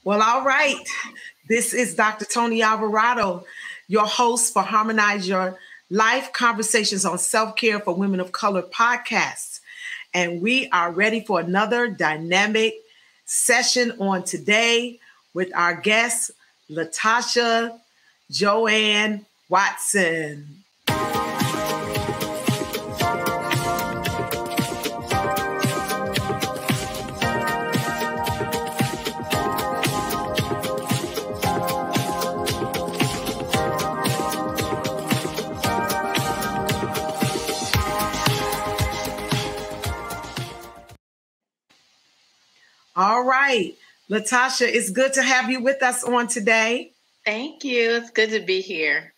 Well, all right. This is Dr. Toni Alvarado, your host for Harmonize Your Life Conversations on Self-Care for Women of Color podcasts. And we are ready for another dynamic session on today with our guest, LaTasha JoAnn Watson. All right, LaTasha, it's good to have you with us on today. Thank you. It's good to be here.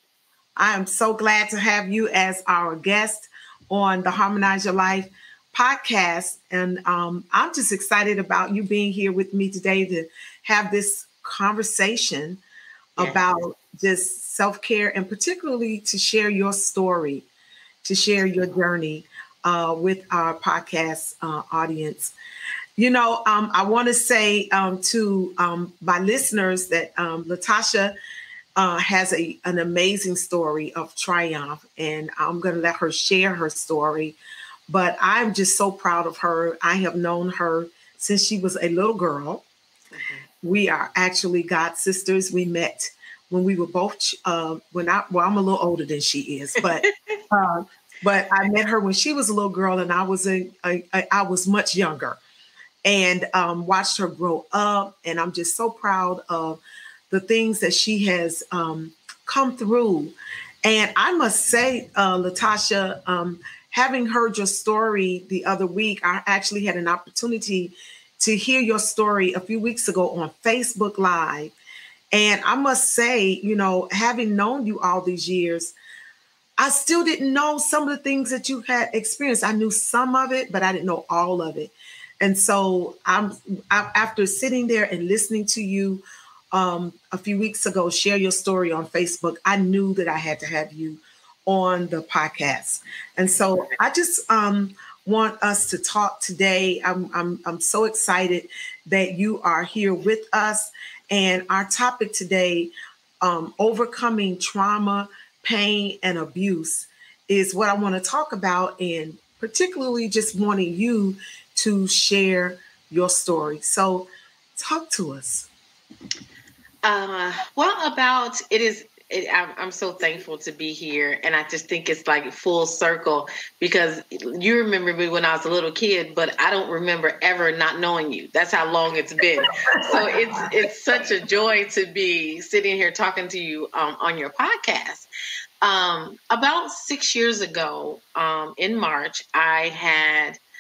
I am so glad to have you as our guest on the Harmonize Your Life podcast. And I'm just excited about you being here with me today to have this conversation about just self-care and particularly to share your story, to share your journey with our podcast audience. You know, I want to say to my listeners that LaTasha has an amazing story of triumph, and I'm going to let her share her story. But I'm just so proud of her. I have known her since she was a little girl. Mm-hmm. We are actually god sisters. We met when we were both I'm a little older than she is, but but I met her when she was a little girl, and I was much younger. And watched her grow up. And I'm just so proud of the things that she has come through. And I must say, LaTasha, having heard your story the other week, I actually had an opportunity to hear your story a few weeks ago on Facebook Live. And I must say, you know, having known you all these years, I still didn't know some of the things that you had experienced. I knew some of it, but I didn't know all of it. And so after sitting there and listening to you a few weeks ago share your story on Facebook, I knew that I had to have you on the podcast. And so I just want us to talk today. I'm so excited that you are here with us. And our topic today, overcoming trauma, pain, and abuse, is what I want to talk about, and particularly just wanting you to share your story. So talk to us. I'm so thankful to be here. And I just think it's like full circle, because you remember me when I was a little kid, but I don't remember ever not knowing you. That's how long it's been. So it's such a joy to be sitting here talking to you on your podcast. About 6 years ago, in March, I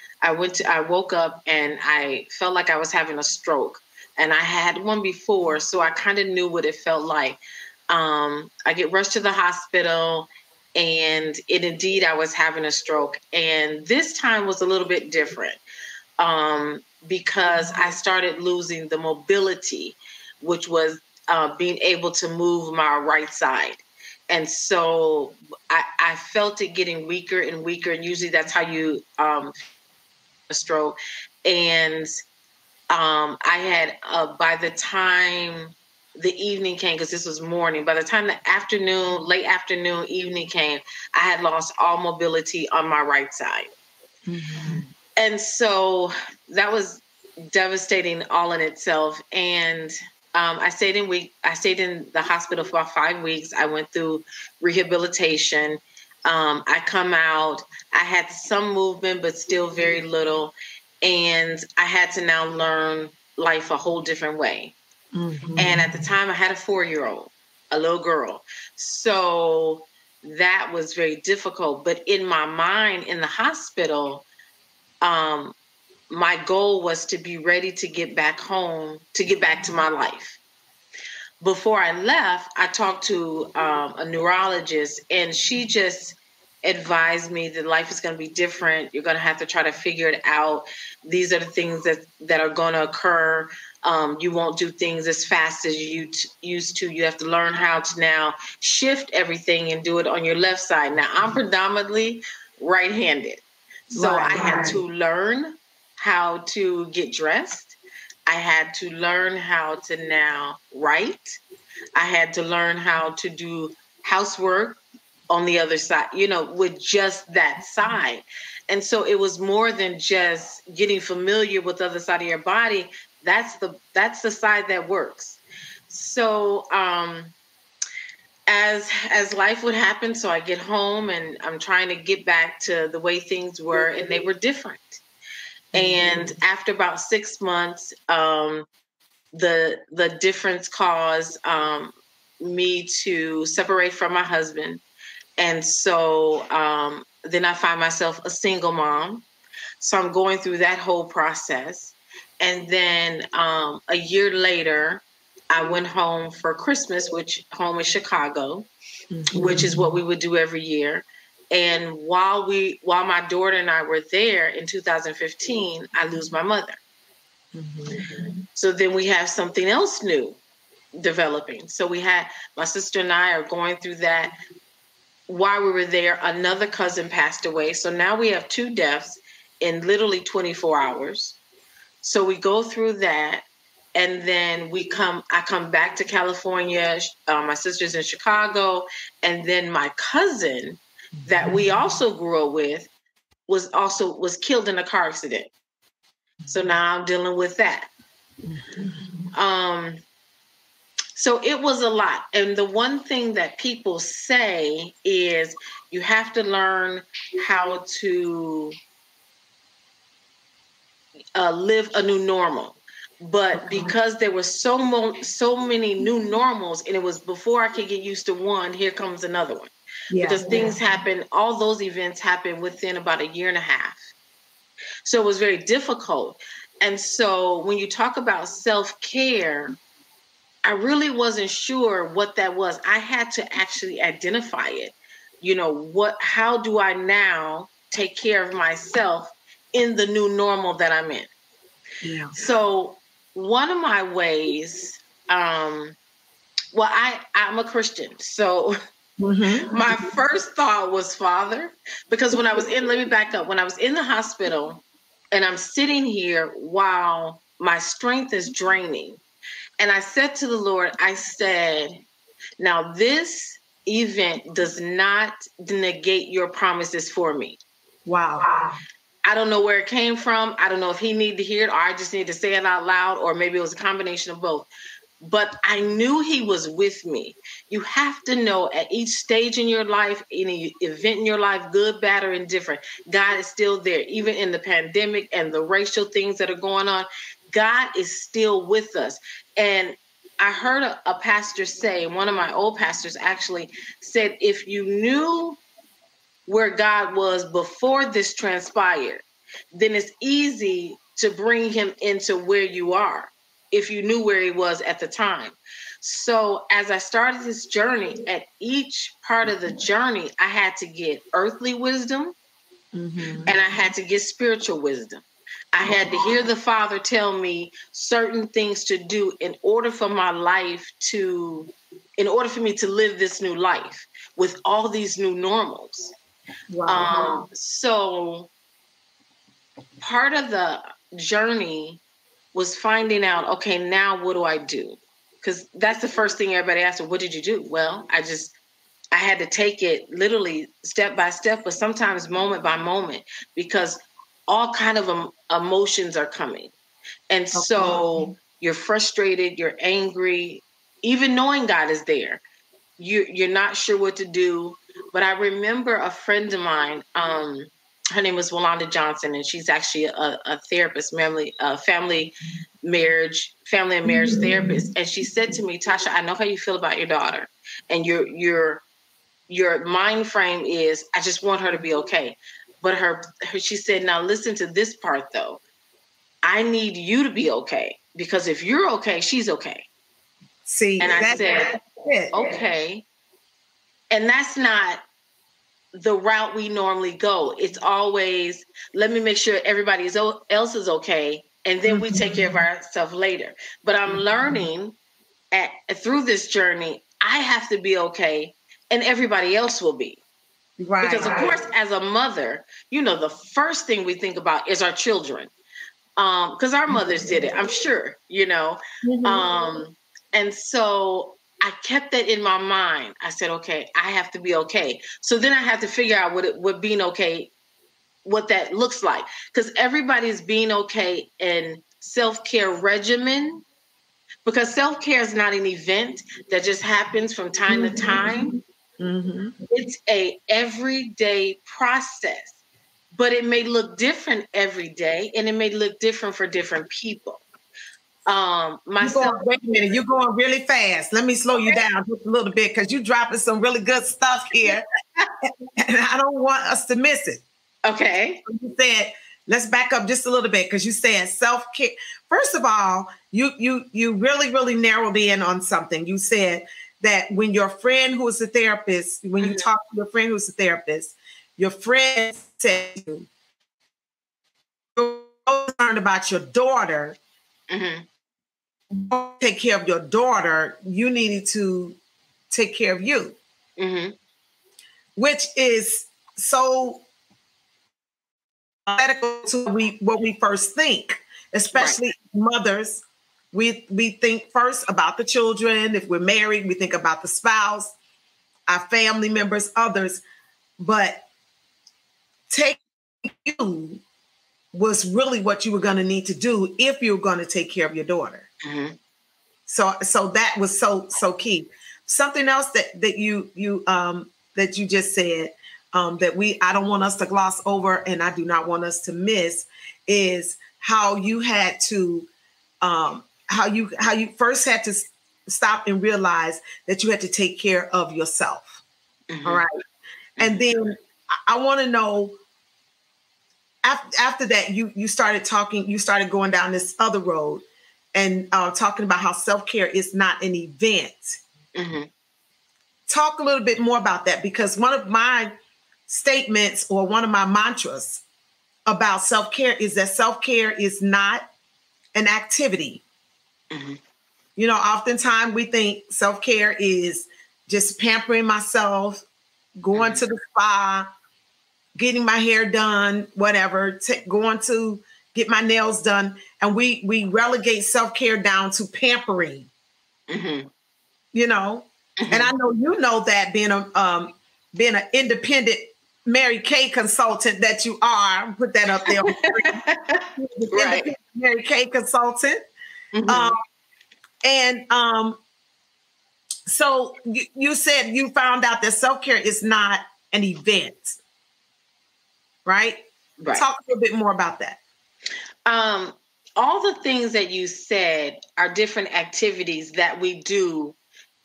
woke up and I felt like I was having a stroke, and I had one before, so I kind of knew what it felt like. I get rushed to the hospital, and indeed I was having a stroke. And this time was a little bit different because I started losing the mobility, which was being able to move my right side. And so I felt it getting weaker and weaker, and usually that's how you a stroke. And I had by the time the evening came, because this was morning, by the time the late afternoon, evening came, I had lost all mobility on my right side. Mm-hmm. And so that was devastating all in itself. And I stayed in the hospital for about 5 weeks. I went through rehabilitation. I come out, I had some movement, but still very little. And I had to now learn life a whole different way. Mm-hmm. And at the time I had a 4-year-old, a little girl. So that was very difficult. But in my mind in the hospital, my goal was to be ready to get back home, to get back to my life. Before I left, I talked to a neurologist, and she just advised me that life is going to be different. You're going to have to try to figure it out. These are the things that are going to occur. You won't do things as fast as you used to. You have to learn how to now shift everything and do it on your left side. Now, I'm predominantly right-handed. So I had to learn how to get dressed. I had to learn how to now write. I had to learn how to do housework on the other side, with just that side. And so it was more than just getting familiar with the other side of your body. That's the side that works. So as life would happen, so I get home and I'm trying to get back to the way things were, and they were different. And after about 6 months, the difference caused me to separate from my husband. And so then I find myself a single mom. So I'm going through that whole process. And then a year later, I went home for Christmas, which home in Chicago, which is what we would do every year. And while my daughter and I were there in 2015, I lose my mother. So then we have something else new developing. So my sister and I are going through that. While we were there, another cousin passed away. So now we have 2 deaths in literally 24 hours. So we go through that. And then I come back to California. My sister's in Chicago. And then my cousin that we also grew up with was killed in a car accident. So now I'm dealing with that. So it was a lot. And the one thing that people say is you have to learn how to live a new normal. But because there were so many new normals, and it was before I could get used to one, here comes another one. Yeah, because things happen, all those events happened within about a year and a half. So it was very difficult. And so when you talk about self-care, I really wasn't sure what that was. I had to actually identify it. How do I now take care of myself in the new normal that I'm in? Yeah. So one of my ways, I'm a Christian. So my first thought was Father, because let me back up. When I was in the hospital and I'm sitting here while my strength is draining, and I said to the Lord, I said, now this event does not negate your promises for me. Wow. I don't know where it came from. I don't know if he needed to hear it, or I just need to say it out loud, or maybe it was a combination of both. But I knew he was with me. You have to know at each stage in your life, any event in your life, good, bad, or indifferent, God is still there. Even in the pandemic and the racial things that are going on, God is still with us. And I heard a pastor say, one of my old pastors actually said, if you knew where God was before this transpired, then it's easy to bring him into where you are if you knew where he was at the time. So as I started this journey, at each part of the journey, I had to get earthly wisdom and I had to get spiritual wisdom. I had to hear the Father tell me certain things to do in order for me to live this new life with all these new normals. Wow. So part of the journey was finding out, okay, now what do I do? Because that's the first thing everybody asks, what did you do? Well, I had to take it literally step by step, but sometimes moment by moment, because all kind of emotions are coming. And so you're frustrated, you're angry, even knowing God is there. You're not sure what to do. But I remember a friend of mine, her name was LaTasha Johnson, and she's actually a therapist, family and marriage therapist. And she said to me, Tasha, I know how you feel about your daughter, and your mind frame is, I just want her to be okay. But she said, now listen to this part though. I need you to be okay, because if you're okay, she's okay. See, and I said, okay. And that's not the route we normally go. It's always, let me make sure everybody else is okay, and then we take care of ourselves later. But I'm learning through this journey, I have to be okay, and everybody else will be. Right. Because of course, as a mother, the first thing we think about is our children. because our mothers did it, I'm sure, and so I kept that in my mind. I said, okay, I have to be okay. So then I had to figure out what being okay, what that looks like, because everybody's being okay in self-care regimen, because self-care is not an event that just happens from time to time. It's a everyday process, but it may look different every day, and it may look different for different people. Wait a minute, you're going really fast. Let me slow you down just a little bit, because you're dropping some really good stuff here, and I don't want us to miss it. Okay. You said, let's back up just a little bit, because you said self-care. First of all, you really, really narrowed in on something. You said that when your friend who is a therapist, when you talk to your friend who's a therapist, your friend said you're concerned about your daughter. Don't take care of your daughter. You needed to take care of you, which is so medical to what we first think, especially mothers. We think first about the children. If we're married, we think about the spouse, our family members, others. But taking you was really what you were going to need to do if you were going to take care of your daughter. So that was so key. Something else that you just said that I don't want us to gloss over, and I do not want us to miss, is how you had to how you first had to stop and realize that you had to take care of yourself. All right. And then I want to know, after that, you started going down this other road and talking about how self-care is not an event. Talk a little bit more about that, because one of my statements, or one of my mantras about self-care, is that self-care is not an activity. Oftentimes we think self-care is just pampering myself, going to the spa, getting my hair done, whatever, going to get my nails done. And we relegate self-care down to pampering, And I know that being an independent Mary Kay consultant that you are, put that up there. Right. Mary Kay consultant. So you said you found out that self-care is not an event, right? Talk a little bit more about that. All the things that you said are different activities that we do,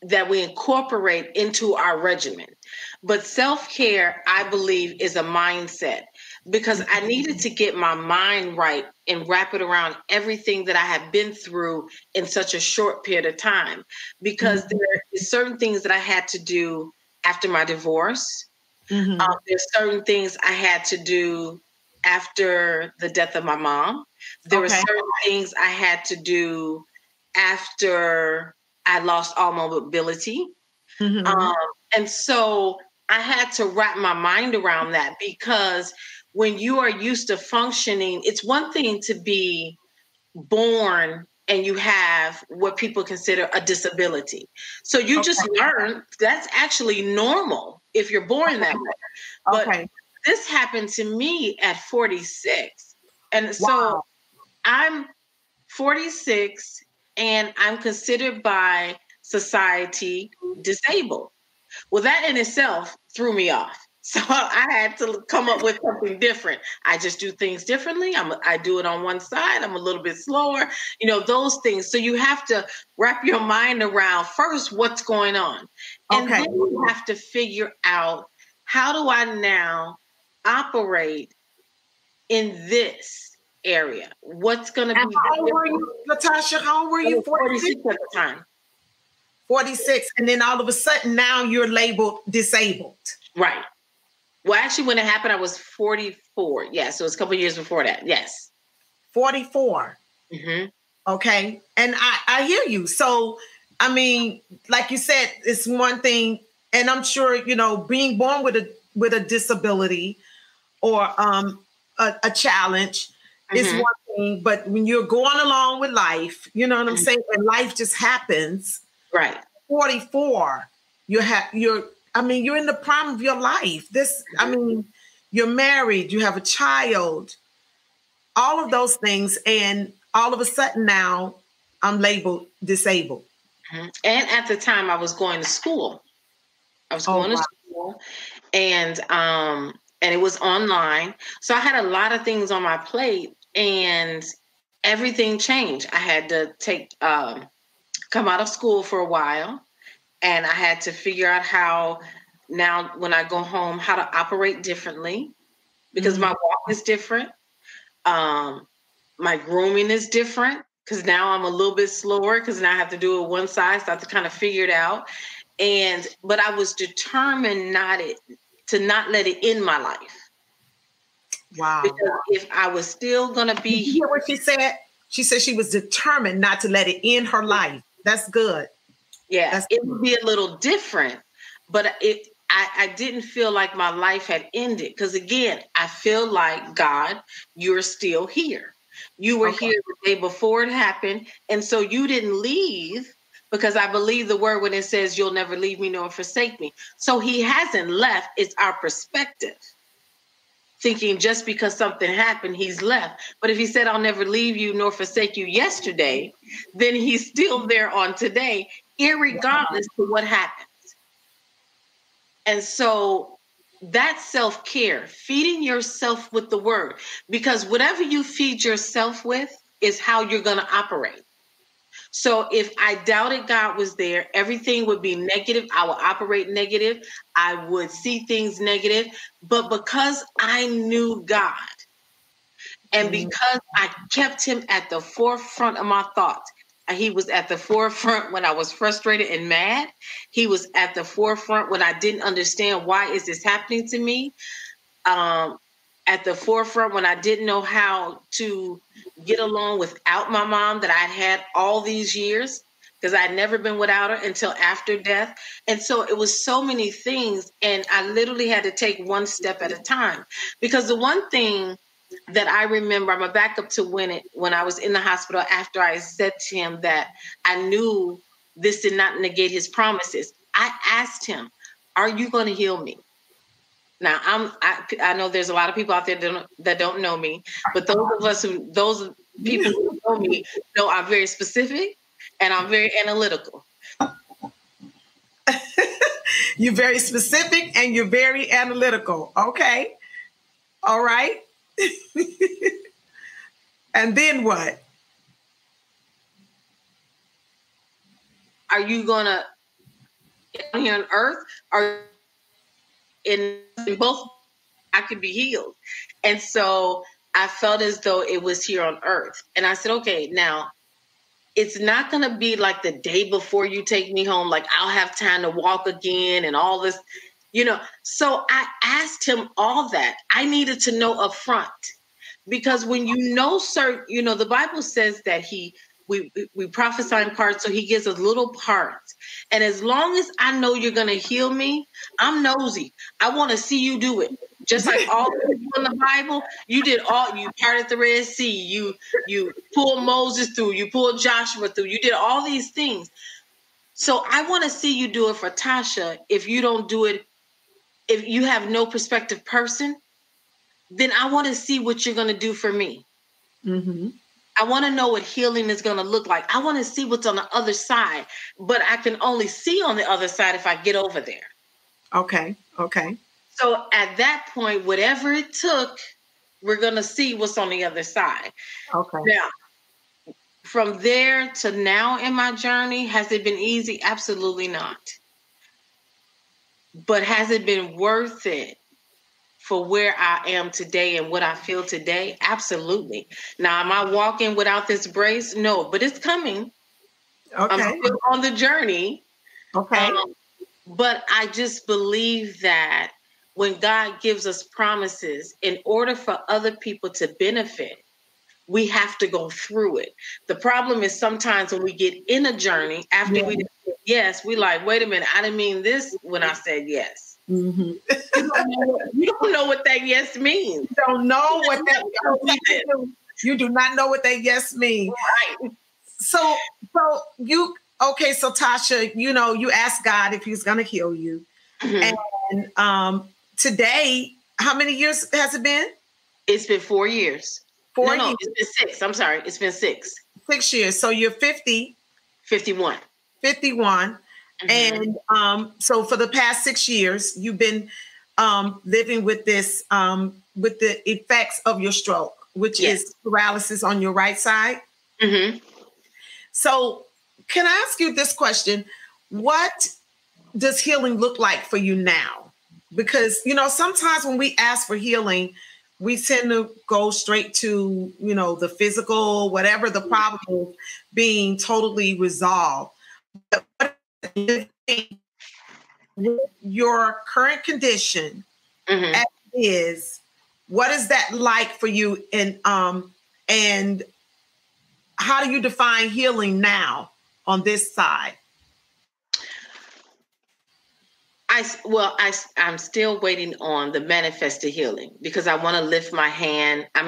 that we incorporate into our regimen. But self-care, I believe, is a mindset, because I needed to get my mind right and wrap it around everything that I have been through in such a short period of time, because there are certain things that I had to do after my divorce. There's certain things I had to do after the death of my mom. There were certain things I had to do after I lost all mobility. And so I had to wrap my mind around that, because when you are used to functioning, it's one thing to be born and you have what people consider a disability. So you just learn that's actually normal if you're born that way. But this happened to me at 46. And so I'm 46 and I'm considered by society disabled. Well, that in itself threw me off. So I had to come up with something different. I just do things differently. I do it on one side. I'm a little bit slower, those things. So you have to wrap your mind around first what's going on. And then you have to figure out, how do I now operate in this area? What's going to be? How old were you, LaTasha? How old were you? 46 at the time. 46. And then all of a sudden now you're labeled disabled. Right. Well, actually, when it happened, I was 44. Yeah, so it was a couple of years before that. Yes. 44. Okay. And I hear you. So, I mean, like you said, it's one thing, and I'm sure, being born with a disability or a challenge is one mean, but when you're going along with life, you know what I'm saying? And life just happens. Right. 44, you're in the prime of your life. You're married, you have a child, all of those things. And all of a sudden now I'm labeled disabled. And at the time I was going to school. School, and it was online. So I had a lot of things on my plate, and everything changed. I had to come out of school for a while, and I had to figure out how now when I go home, how to operate differently, because my walk is different. My grooming is different, because now I'm a little bit slower, because now I have to do it one side, so I have to kind of figure it out. But I was determined to not let it in my life. Wow. Because if I was still going to be here. You hear what she said? She said she was determined not to let it in her life. That's good. Yeah, it would be a little different, but I didn't feel like my life had ended. Because again, I feel like, God, you're still here. You were here the day before it happened. And so you didn't leave, because I believe the word when it says you'll never leave me nor forsake me. So he hasn't left. It's our perspective. Thinking just because something happened, he's left. But if he said, I'll never leave you nor forsake you yesterday, then he's still there on today, irregardless to what happens. And so that's self-care, feeding yourself with the word, because whatever you feed yourself with is how you're going to operate. So if I doubted God was there, everything would be negative. I would operate negative. I would see things negative. But because I knew God, and because I kept him at the forefront of my thoughts, he was at the forefront when I was frustrated and mad. He was at the forefront when I didn't understand, why is this happening to me? At the forefront when I didn't know how to get along without my mom that I'd had all these years, because I'd never been without her until after death. And so it was so many things, and I literally had to take one step at a time. Because the one thing that I remember, I'm going to back up to when I was in the hospital, after I said to him that I knew this did not negate his promises. I asked him, are you going to heal me? Now, I know there's a lot of people out there that don't know me, but those people who know me know I'm very specific and I'm very analytical. You're very specific and you're very analytical. Okay. All right. And then what? Are you going to, here on earth, or in both, I could be healed? And so I felt as though it was here on earth. And I said, okay, now it's not going to be like the day before you take me home, like I'll have time to walk again and all this, So I asked him all that. I needed to know up front, because when the Bible says that we prophesy in parts, so he gives us little parts. And as long as I know you're going to heal me, I'm nosy. I want to see you do it. Just like all the people in the Bible, you parted the Red Sea, you pulled Moses through, you pulled Joshua through, you did all these things. So I want to see you do it for Tasha. If you don't do it, if you have no prospective person, then I want to see what you're going to do for me. Mm-hmm. I want to know what healing is going to look like. I want to see what's on the other side, but I can only see on the other side if I get over there. Okay. So at that point, whatever it took, we're going to see what's on the other side. Okay. Now, from there to now in my journey, has it been easy? Absolutely not. But has it been worth it for where I am today and what I feel today? Absolutely. Now, am I walking without this brace? No, but it's coming. Okay. I'm still on the journey. Okay. But I just believe that when God gives us promises, in order for other people to benefit, we have to go through it. The problem is sometimes when we get in a journey, after we said yes, we like, wait a minute, I didn't mean this when I said yes. Mm-hmm. You don't know what that yes means. You don't know what that means. You do not know what that yes mean. Right. So Tasha, you asked God if he's going to heal you. Mm-hmm. And today, how many years has it been? It's been 4 years. 4 years. No, it's been 6. I'm sorry. It's been 6. 6 years. So you're 50. 51. 51. Mm-hmm. And so for the past 6 years, you've been living with this, with the effects of your stroke, which is paralysis on your right side. Mm-hmm. So can I ask you this question? What does healing look like for you now? Because, sometimes when we ask for healing, we tend to go straight to, the physical, whatever the problem is, being totally resolved. But with your current condition as it is, what is that like for you? And how do you define healing now on this side? I'm still waiting on the manifested healing because I want to lift my hand. I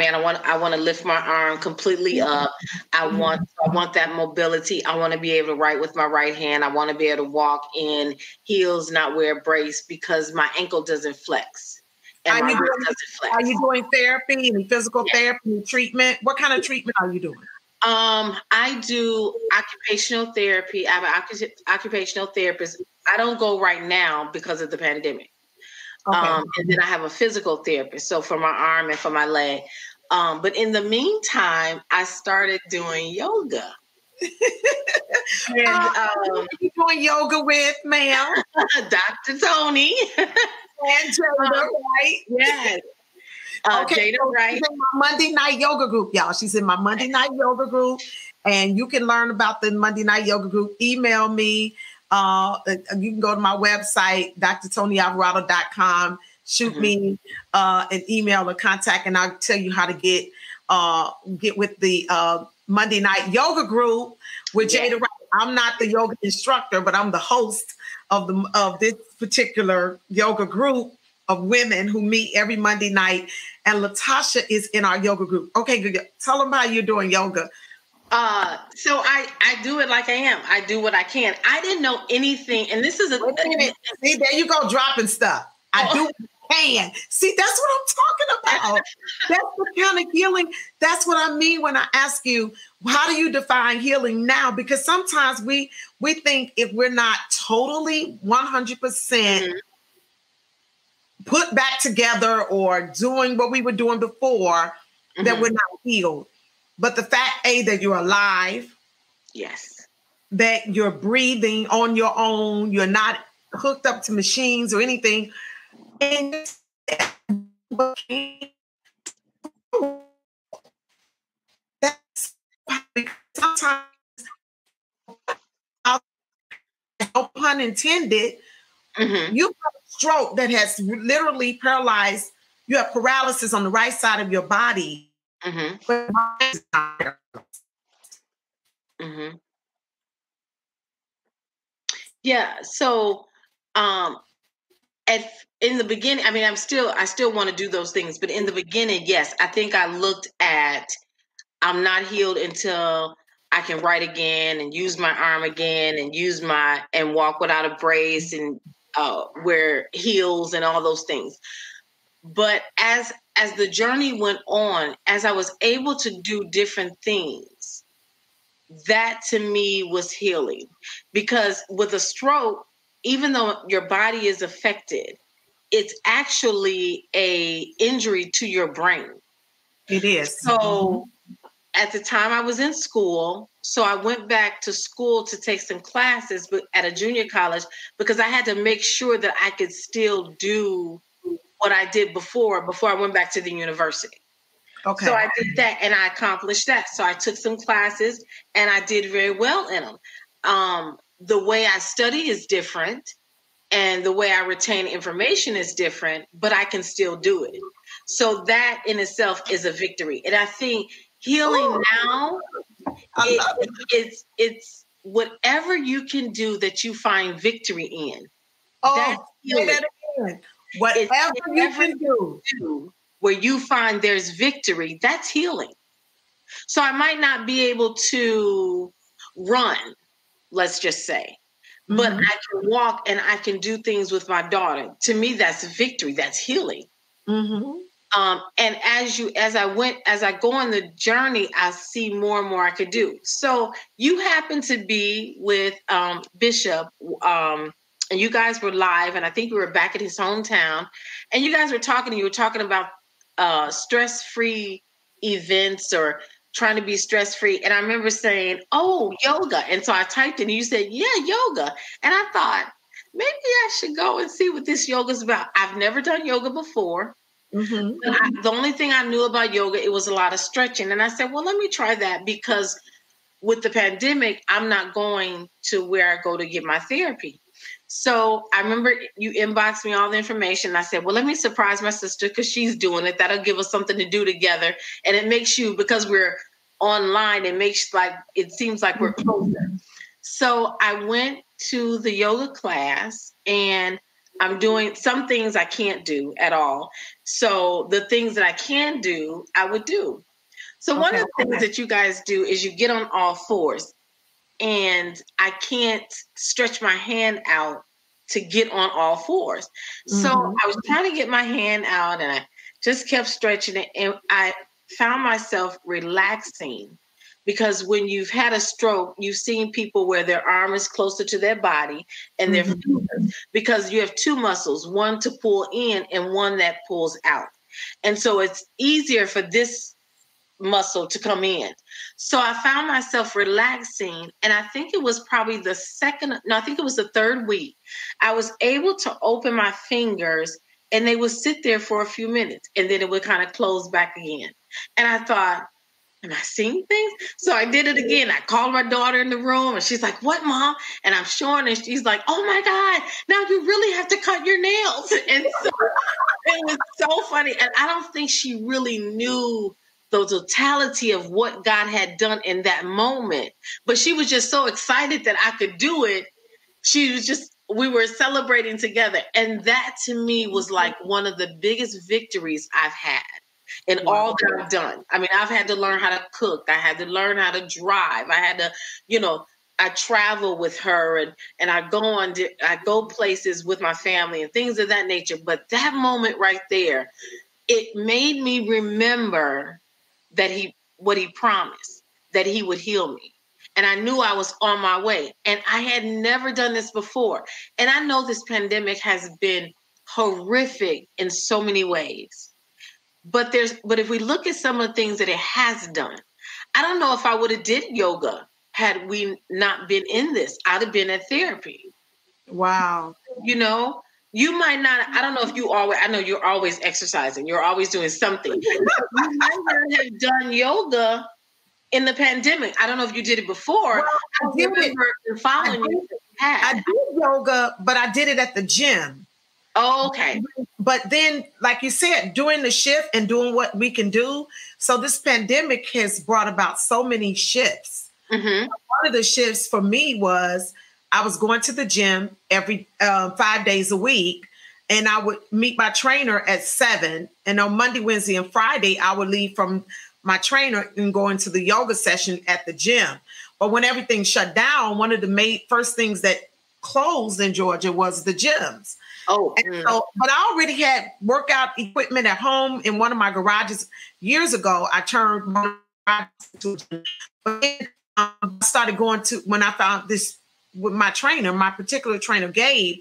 want to lift my arm completely up. I want that mobility. I want to be able to write with my right hand. I want to be able to walk in heels, not wear a brace because my ankle doesn't flex. And my wrist doesn't flex. Are you doing therapy, any physical therapy, any treatment? What kind of treatment are you doing? I do occupational therapy. I'm an occupational therapist. I don't go right now because of the pandemic. Okay. And then I have a physical therapist, so for my arm and for my leg. But in the meantime, I started doing yoga. And who are you doing yoga with, ma'am? Dr. Toni. And Jada, right? Yes. Okay, Jada, right? She's in my Monday night yoga group, y'all. She's in my Monday night yoga group, and you can learn about the Monday night yoga group. Email me. You can go to my website, drtonialvarado.com. Shoot me an email or contact, and I'll tell you how to get with the Monday night yoga group with Jada. I'm not the yoga instructor, but I'm the host of this particular yoga group of women who meet every Monday night. And LaTasha is in our yoga group. Okay, good. Tell them how you're doing yoga. So I do it like I am. I do what I can. I didn't know anything. And this is see, there you go, dropping stuff. I do what I can. See, that's what I'm talking about. That's the kind of healing. That's what I mean when I ask you, how do you define healing now? Because sometimes we think if we're not totally 100% put back together or doing what we were doing before, that we're not healed. But the fact, that you're alive. Yes. That you're breathing on your own. You're not hooked up to machines or anything. And that's sometimes, no pun intended, you have a stroke that has literally paralyzed. You have paralysis on the right side of your body. Yeah. So, in the beginning, I still want to do those things, but in the beginning, yes, I think I looked at, I'm not healed until I can write again and use my arm again and walk without a brace and wear heels and all those things. But as the journey went on, as I was able to do different things, that to me was healing. Because with a stroke, even though your body is affected, it's actually a injury to your brain. It is. So at the time I was in school, so I went back to school to take some classes at a junior college because I had to make sure that I could still do what I did before I went back to the university. Okay. So I did that and I accomplished that. So I took some classes and I did very well in them. The way I study is different and the way I retain information is different, but I can still do it. So that in itself is a victory. And I think healing now, it's whatever you can do that you find victory in. That's healing. Whatever you can do where you find there's victory, that's healing. So I might not be able to run, let's just say, but I can walk and I can do things with my daughter. To me, that's victory. That's healing. And as I go on the journey, I see more and more I could do. So you happen to be with Bishop, and you guys were live, and I think we were back at his hometown, and you guys were talking. You were talking about stress-free events or trying to be stress-free. And I remember saying, "Oh, yoga." And so I typed it, and you said, "Yeah, yoga." And I thought, maybe I should go and see what this yoga is about. I've never done yoga before. The only thing I knew about yoga, it was a lot of stretching. And I said, well, let me try that, because with the pandemic, I'm not going to where I go to get my therapy. So I remember you inboxed me all the information. I said, well, let me surprise my sister because she's doing it. That'll give us something to do together. And it makes you, because we're online, it seems like we're closer. So I went to the yoga class, and I'm doing some things I can't do at all. So the things that I can do, I would do. So one of the things that you guys do is you get on all fours, and I can't stretch my hand out to get on all fours. So I was trying to get my hand out, and I just kept stretching it. And I found myself relaxing, because when you've had a stroke, you've seen people where their arm is closer to their body and their fingers, because you have two muscles, one to pull in and one that pulls out. And so it's easier for this muscle to come in. So I found myself relaxing, and I think it was probably the third week. I was able to open my fingers, and they would sit there for a few minutes, and then it would kind of close back again. And I thought, am I seeing things? So I did it again. I called my daughter in the room, and she's like, what, Mom? And I'm showing her, and she's like, oh my God, now you really have to cut your nails. And so it was so funny. And I don't think she really knew the totality of what God had done in that moment. But she was just so excited that I could do it. We were celebrating together. And that to me was like one of the biggest victories I've had in all that I've done. I mean, I've had to learn how to cook. I had to learn how to drive. I had to, I travel with her, and I go places with my family and things of that nature. But that moment right there, it made me remember what he promised, that he would heal me. And I knew I was on my way, and I had never done this before. And I know this pandemic has been horrific in so many ways. But if we look at some of the things that it has done, I don't know if I would have did yoga had we not been in this. I'd have been at therapy. Wow. You might not, I don't know if I know you're always exercising. You're always doing something. You might not have done yoga in the pandemic. I don't know if you did it before. Well, I remember following you. I did yoga, but I did it at the gym. Oh, okay. But then, like you said, doing the shift and doing what we can do. So this pandemic has brought about so many shifts. One of the shifts for me was I was going to the gym every 5 days a week, and I would meet my trainer at 7. And on Monday, Wednesday, and Friday, I would leave from my trainer and go into the yoga session at the gym. But when everything shut down, one of the first things that closed in Georgia was the gyms. Oh, but I already had workout equipment at home in one of my garages years ago. I turned my garage into a gym. But then, I started going to, when I found this with my trainer, my particular trainer, Gabe,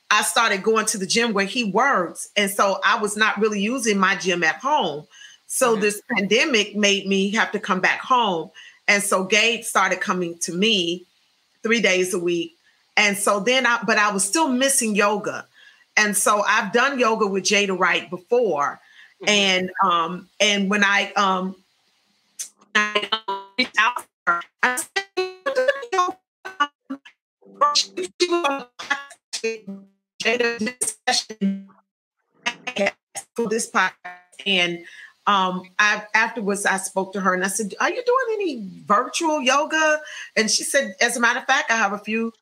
I started going to the gym where he works. And so I was not really using my gym at home. So this pandemic made me have to come back home. And so Gabe started coming to me 3 days a week. And so then but I was still missing yoga. And so I've done yoga with Jada Wright before. And when I reached out to her, I said, Jada did a session for this podcast. And afterwards I spoke to her and I said, are you doing any virtual yoga? And she said, as a matter of fact, I have a few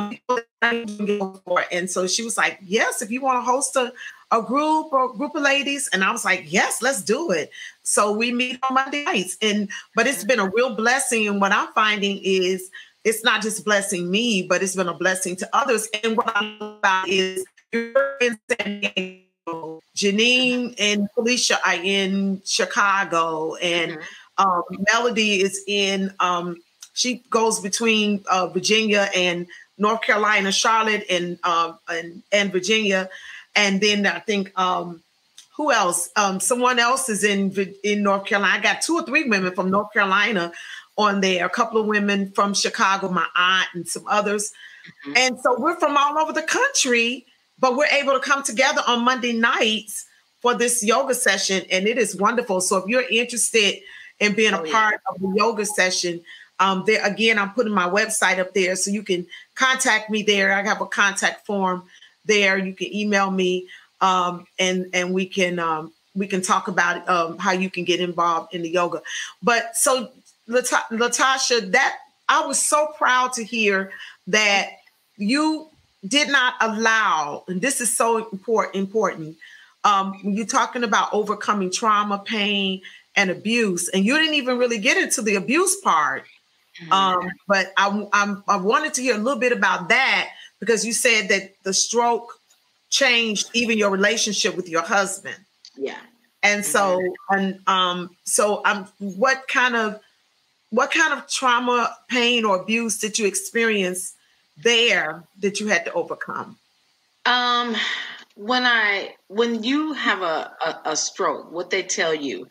people that I'm doing yoga for. And so she was like, yes, if you want to host a group of ladies, and I was like, yes, let's do it. So we meet on Monday nights, but it's been a real blessing. And what I'm finding is it's not just blessing me, but it's been a blessing to others. And what I love about is you're in San Diego, Janine and Felicia are in Chicago, and Melody is in. She goes between Virginia and North Carolina, Charlotte and Virginia. And then I think, who else? Someone else is in North Carolina. I got 2 or 3 women from North Carolina on there, a couple of women from Chicago, my aunt and some others. Mm-hmm. And so we're from all over the country, but we're able to come together on Monday nights for this yoga session. And it is wonderful. So if you're interested in being a part of the yoga session, there again, I'm putting my website up there so you can contact me there. I have a contact form there. You can email me, and we can talk about how you can get involved in the yoga. But so LaTasha, that I was so proud to hear that you did not allow, and this is so important. You're talking about overcoming trauma, pain, and abuse, and you didn't even really get into the abuse part. But I wanted to hear a little bit about that, because you said that the stroke changed even your relationship with your husband. Yeah. And so, what kind of trauma, pain, or abuse did you experience there that you had to overcome? When you have a stroke, what they tell you,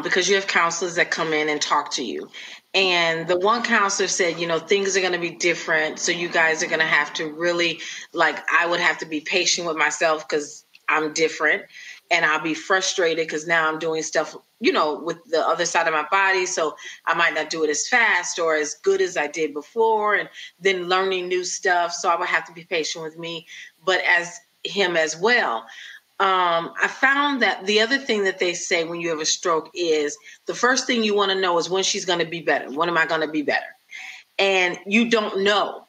because you have counselors that come in and talk to you. And the one counselor said, things are going to be different. So you guys are going to have to really, I would have to be patient with myself because I'm different, and I'll be frustrated because now I'm doing stuff, with the other side of my body. So I might not do it as fast or as good as I did before, and then learning new stuff. So I would have to be patient with me, but as him as well. I found that the other thing that they say when you have a stroke is the first thing you want to know is when she's going to be better. When am I going to be better? And you don't know,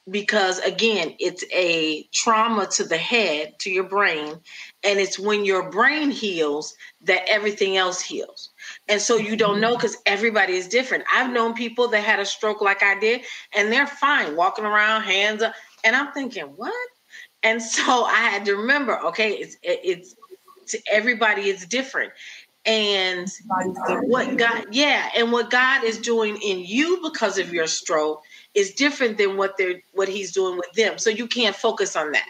because again, it's a trauma to the head, to your brain. And it's when your brain heals that everything else heals. And so you don't know, because everybody is different. I've known people that had a stroke like I did, and they're fine walking around, hands up. And I'm thinking, what? And so I had to remember, okay, it's everybody is different. And what God is doing in you because of your stroke is different than what he's doing with them. So you can't focus on that.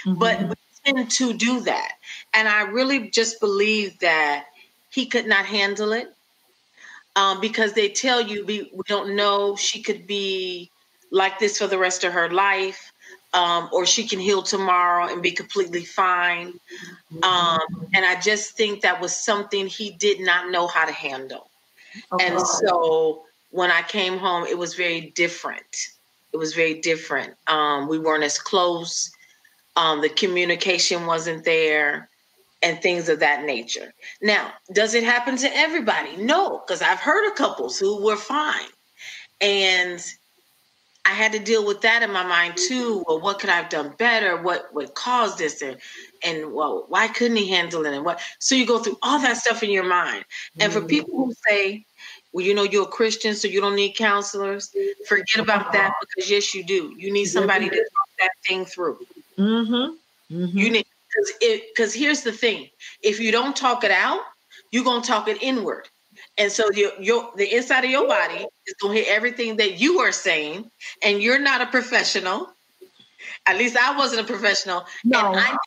Mm-hmm. But we tend to do that. And I really just believe that he could not handle it, because they tell you we don't know, she could be like this for the rest of her life. Or she can heal tomorrow and be completely fine. And I just think that was something he did not know how to handle. Okay. And so when I came home, it was very different. We weren't as close. The communication wasn't there, and things of that nature. Now, does it happen to everybody? No, because I've heard of couples who were fine. And I had to deal with that in my mind too. Well, what could I have done better? What caused this? And well, why couldn't he handle it? And what? So you go through all that stuff in your mind. And for people who say, well, you're a Christian, so you don't need counselors, forget about that, because yes, you do. You need somebody to talk that thing through. Mm-hmm. Mm-hmm. You need, because here's the thing: if you don't talk it out, you're gonna talk it inward. And so the inside of your body is going to hear everything that you are saying, and you're not a professional. At least I wasn't a professional. No. And I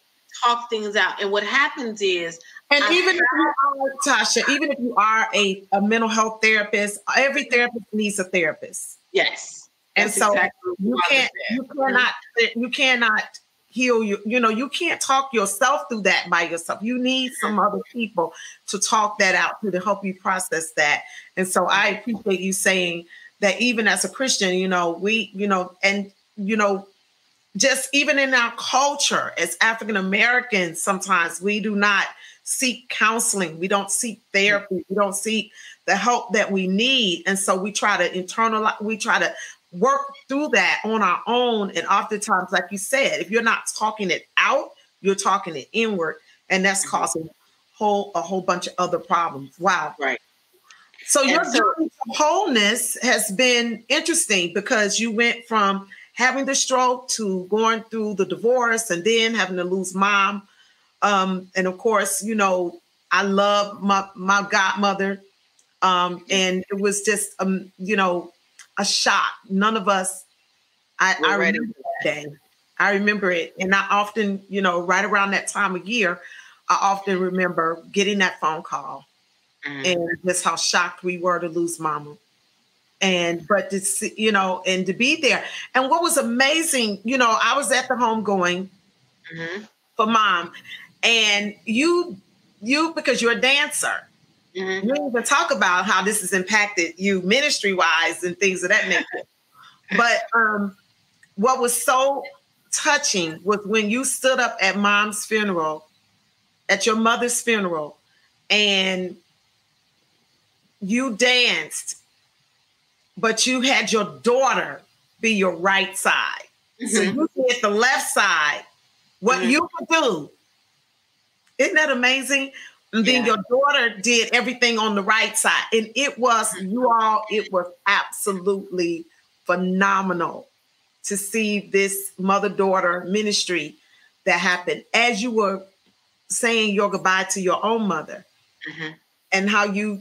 talk things out. And what happens is, and even if you are, Tasha, even if you are a mental health therapist, every therapist needs a therapist. Yes. And so exactly you cannot heal you. You can't talk yourself through that by yourself. You need some other people to talk that out to help you process that. And so I appreciate you saying that even as a Christian, just even in our culture as African Americans, sometimes we do not seek counseling. We don't seek therapy. We don't seek the help that we need. And so we try to work through that on our own. And oftentimes, like you said, if you're not talking it out, you're talking it inward. and that's causing a whole bunch of other problems. Wow. Right. So your journey to wholeness has been interesting because you went from having the stroke to going through the divorce and then having to lose mom. And of course, you know, I love my godmother. And it was just, you know, a shock. None of us, I remember that day. I remember it. And I often, you know, right around that time of year, I often remember getting that phone call and just how shocked we were to lose mama. But to see, you know, and to be there. And what was amazing, you know, I was at the homegoing for mom, and you, because you're a dancer, you didn't even talk about how this has impacted you ministry wise and things of that nature. But what was so touching was when you stood up at mom's funeral, at your mother's funeral, and you danced, but you had your daughter be your right side. So you did the left side, what you could do. Isn't that amazing? And then your daughter did everything on the right side. And it was, it was absolutely phenomenal to see this mother-daughter ministry that happened as you were saying your goodbye to your own mother. And how you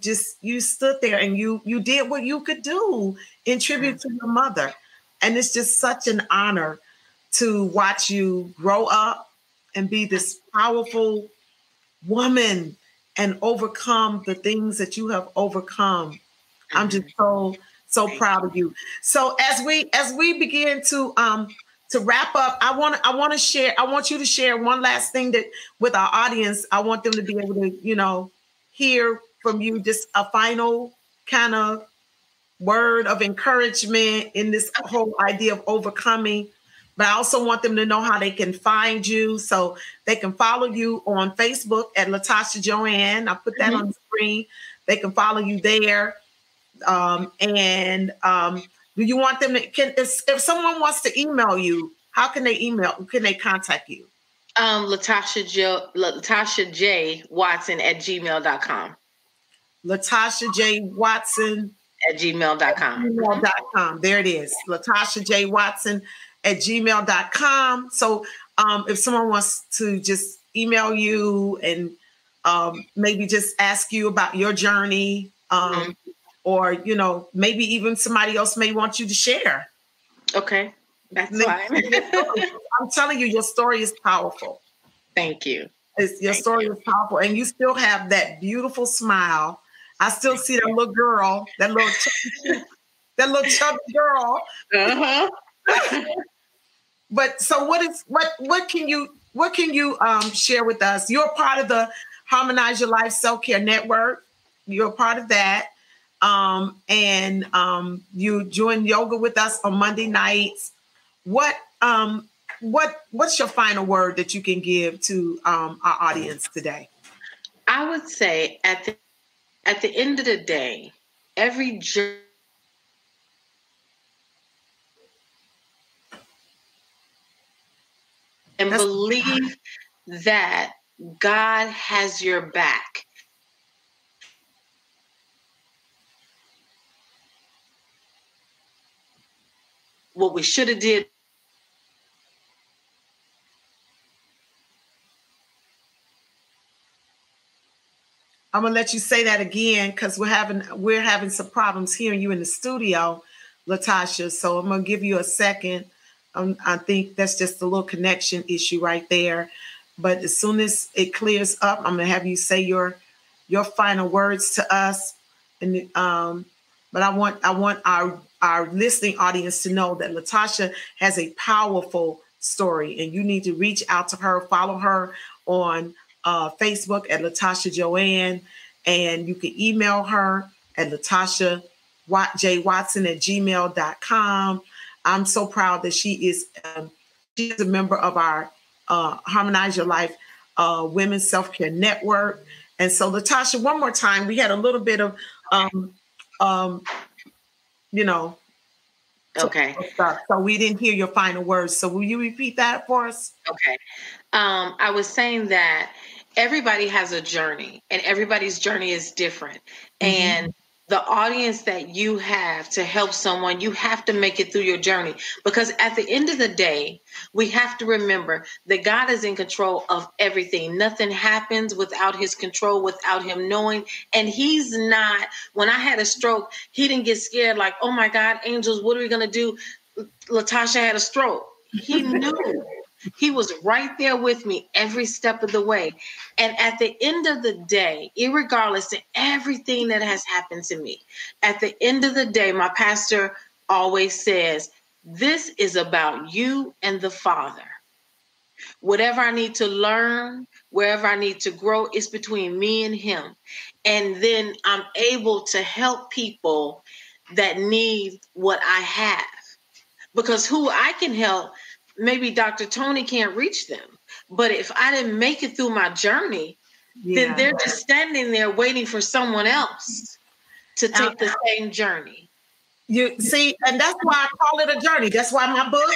stood there and you did what you could do in tribute to your mother. And it's just such an honor to watch you grow up and be this powerful woman and overcome the things that you have overcome. I'm just so proud of you. So as we begin to wrap up, I want you to share one last thing that with our audience. I want them to be able to, you know, hear from you just a final kind of word of encouragement in this whole idea of overcoming. But I also want them to know how they can find you. So they can follow you on Facebook at LaTasha JoAnn. I put that on the screen. They can follow you there. Do you want them to, if someone wants to email you, how can they contact you? LaTasha J Watson at gmail.com. LaTasha J Watson at gmail.com. There it is. LaTasha J Watson at gmail.com. So if someone wants to just email you and maybe just ask you about your journey, or, you know, maybe even somebody else may want you to share. Okay. That's fine. I'm telling you, your story is powerful. Thank you. Your story is powerful. And you still have that beautiful smile. I still see that little girl, that little chubby girl. But so what can you share with us? You're part of the Harmonize Your Life Self-Care Network. You're a part of that. You join yoga with us on Monday nights. What's your final word that you can give to our audience today? I would say at the end of the day, every journey and believe that God has your back. What we should have did. I'm gonna let you say that again because we're having some problems hearing you in the studio, LaTasha. So I'm gonna give you a second. I think that's just a little connection issue right there. But as soon as it clears up, I'm gonna have you say your final words to us. And but I want our listening audience to know that LaTasha has a powerful story, and you need to reach out to her, follow her on Facebook at LaTasha JoAnn, and you can email her at LaTasha J Watson at gmail.com. I'm so proud that she is a member of our Harmonize Your Life Women's Self-Care Network. And so, LaTasha, one more time, we had a little bit of okay. Stuff, so we didn't hear your final words. So will you repeat that for us? Okay. I was saying that everybody has a journey, and everybody's journey is different. And the audience that you have to help someone, you have to make it through your journey, because at the end of the day, we have to remember that God is in control of everything. Nothing happens without his control, without him knowing. And he's not, when I had a stroke, he didn't get scared like, oh my God, angels, what are we going to do? LaTasha had a stroke. He knew. He was right there with me every step of the way. And at the end of the day, irregardless of everything that has happened to me, at the end of the day, my pastor always says, this is about you and the Father. Whatever I need to learn, wherever I need to grow, is between me and him. And then I'm able to help people that need what I have. Because who I can help, maybe Dr. Toni can't reach them. But if I didn't make it through my journey, then they're just standing there waiting for someone else to take the same journey. You see, and that's why I call it a journey. That's why my book,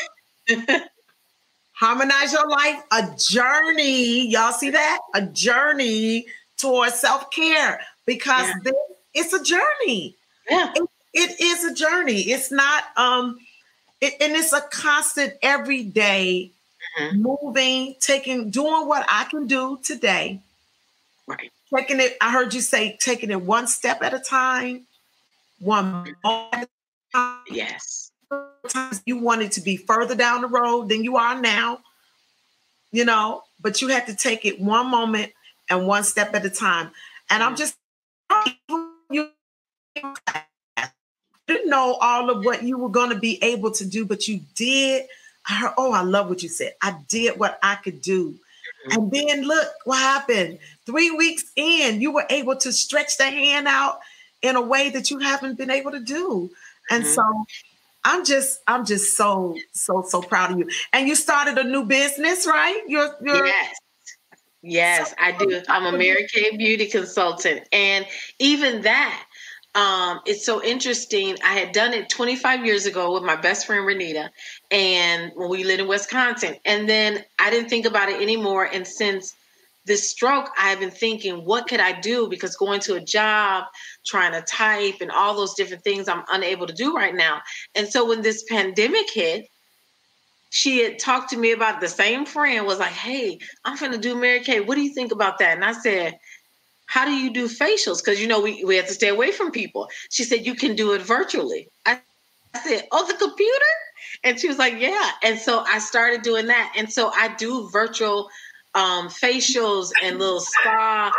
Harmonize Your Life, a journey. Y'all see that? A journey towards self-care, because it's a journey. Yeah. It is a journey. It's not, and it's a constant everyday moving, doing what I can do today. Right. Taking it, I heard you say, taking it one step at a time, one moment at a time. Yes. Sometimes you wanted to be further down the road than you are now, but you had to take it one moment and one step at a time. And I'm just, you didn't know all of what you were going to be able to do, but you did. I heard, I love what you said. I did what I could do. And then look what happened. 3 weeks in, you were able to stretch the hand out in a way that you haven't been able to do. And so I'm just so proud of you. And you started a new business, right? Yes, I do. I'm a Mary Kay beauty consultant. And even that, it's so interesting. I had done it 25 years ago with my best friend, Renita, and when we lived in Wisconsin. And then I didn't think about it anymore. And since this stroke, I've been thinking, what could I do? Because going to a job, trying to type and all those different things I'm unable to do right now. And so when this pandemic hit, she had talked to me about, the same friend was like, hey, I'm going to do Mary Kay. What do you think about that? And I said, how do you do facials? Because, we have to stay away from people. She said, you can do it virtually. I said, the computer? And she was like, yeah. And so I started doing that. And so I do virtual facials and little spa,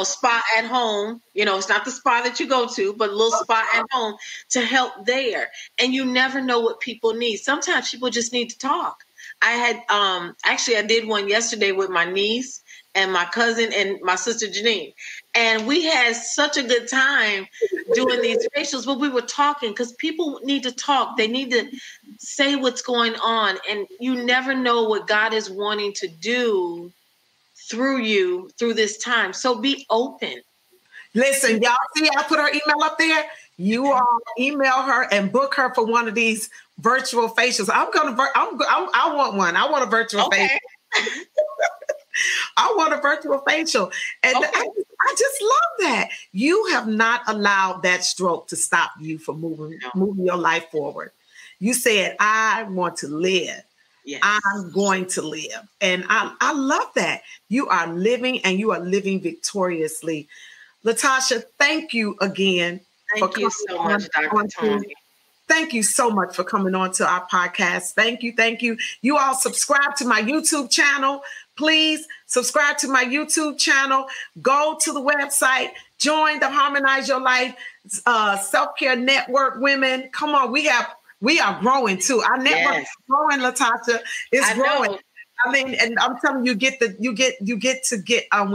spa at home. It's not the spa that you go to, but a little spa at home to help there. And you never know what people need. Sometimes people just need to talk. I had, I did one yesterday with my niece and my cousin and my sister Janine. And we had such a good time doing these facials, but we were talking because people need to talk. They need to say what's going on. And you never know what God is wanting to do through you through this time. So be open. Listen, y'all see, I put her email up there. You all email her and book her for one of these virtual facials. I want one. I want a virtual facial. I want a virtual facial. And I just love that. You have not allowed that stroke to stop you from moving your life forward. You said, I want to live. Yes. I'm going to live. And I love that. You are living, and you are living victoriously. LaTasha, thank you again. Thank you so much, Dr. Toni. Thank you so much for coming on to our podcast. Thank you. Thank you. You all subscribe to my YouTube channel. Please subscribe to my YouTube channel. Go to the website. Join the Harmonize Your Life Self-Care Network Women. Come on. We are growing too. Our network is growing, LaTasha. It's growing. Know. I mean, and I'm telling you, when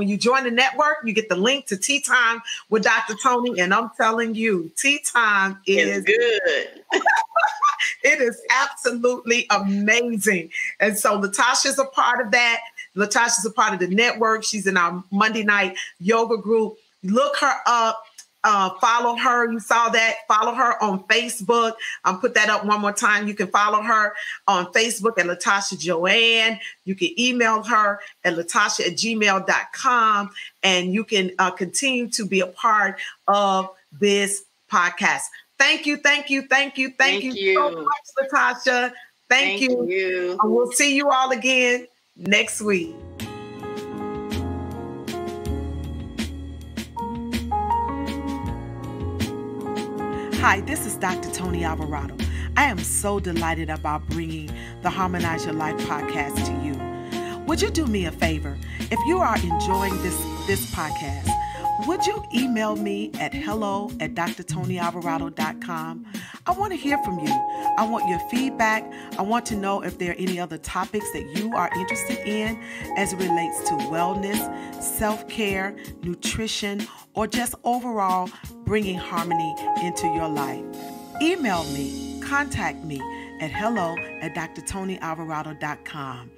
you join the network, you get the link to Tea Time with Dr. Toni. And I'm telling you, Tea Time is good. It is absolutely amazing. And so LaTasha's a part of that. LaTasha's a part of the network. She's in our Monday night yoga group. Look her up. follow her. You saw that. Follow her on Facebook. I'll put that up one more time. You can follow her on Facebook at LaTasha JoAnn. You can email her at latasha@gmail.com. And you can continue to be a part of this podcast. Thank you so much, LaTasha. Thank you. And we'll see you all again next week. Hi, this is Dr. Toni Alvarado. I am so delighted about bringing the Harmonize Your Life podcast to you. Would you do me a favor? If you are enjoying this podcast, would you email me at hello@drtonyalvarado.com? I want to hear from you. I want your feedback. I want to know if there are any other topics that you are interested in as it relates to wellness, self-care, nutrition, or just overall bringing harmony into your life. Email me, contact me at hello@drtonyalvarado.com.